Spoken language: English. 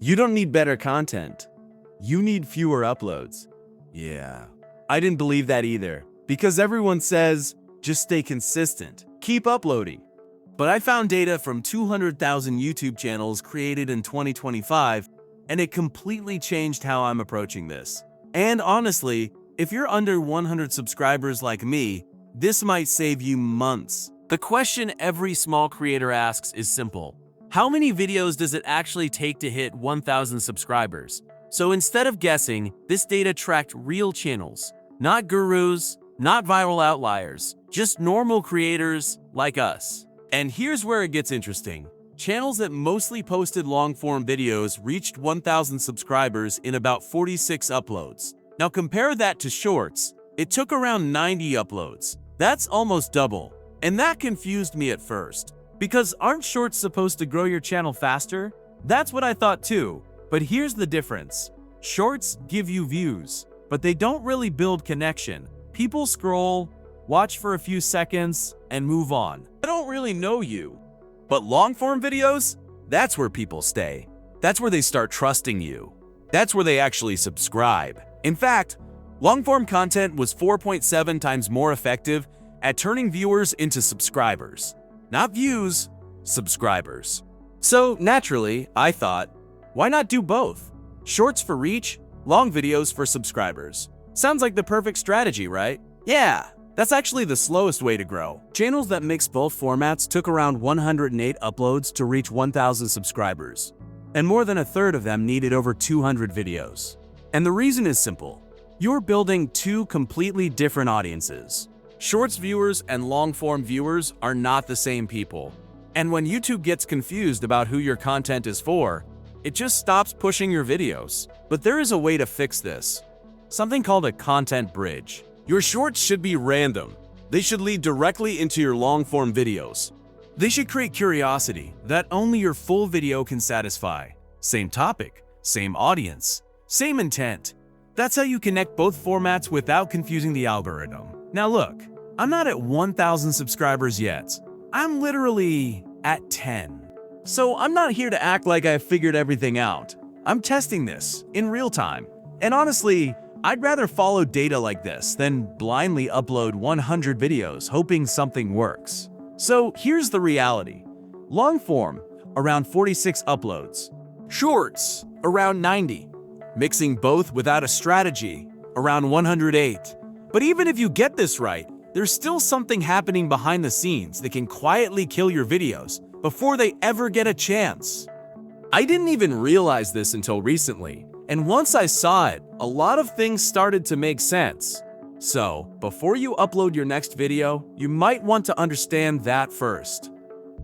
You don't need better content. You need fewer uploads. Yeah, I didn't believe that either, because everyone says, just stay consistent, keep uploading. But I found data from 200,000 YouTube channels created in 2025, and it completely changed how I'm approaching this. And honestly, if you're under 100 subscribers like me, this might save you months. The question every small creator asks is simple. How many videos does it actually take to hit 1,000 subscribers? So instead of guessing, this data tracked real channels. Not gurus, not viral outliers, just normal creators like us. And here's where it gets interesting. Channels that mostly posted long-form videos reached 1,000 subscribers in about 46 uploads. Now compare that to Shorts. It took around 90 uploads. That's almost double. And that confused me at first. Because aren't Shorts supposed to grow your channel faster? That's what I thought too. But here's the difference. Shorts give you views, but they don't really build connection. People scroll, watch for a few seconds, and move on. I don't really know you. But long-form videos? That's where people stay. That's where they start trusting you. That's where they actually subscribe. In fact, long-form content was 4.7 times more effective at turning viewers into subscribers. Not views, subscribers. So naturally, I thought, why not do both? Shorts for reach, long videos for subscribers. Sounds like the perfect strategy, right? Yeah, that's actually the slowest way to grow. Channels that mix both formats took around 108 uploads to reach 1,000 subscribers. And more than a third of them needed over 200 videos. And the reason is simple. You're building two completely different audiences. Shorts viewers and long-form viewers are not the same people. And when YouTube gets confused about who your content is for, it just stops pushing your videos. But there is a way to fix this. Something called a content bridge. Your shorts should be random. They should lead directly into your long-form videos. They should create curiosity that only your full video can satisfy. Same topic, same audience, same intent. That's how you connect both formats without confusing the algorithm. Now look, I'm not at 1,000 subscribers yet. I'm literally at 10. So I'm not here to act like I've figured everything out. I'm testing this in real time. And honestly, I'd rather follow data like this than blindly upload 100 videos hoping something works. So here's the reality. Long form, around 46 uploads. Shorts, around 90. Mixing both without a strategy, around 108. But even if you get this right, there's still something happening behind the scenes that can quietly kill your videos before they ever get a chance. I didn't even realize this until recently, and once I saw it, a lot of things started to make sense. So, before you upload your next video, you might want to understand that first.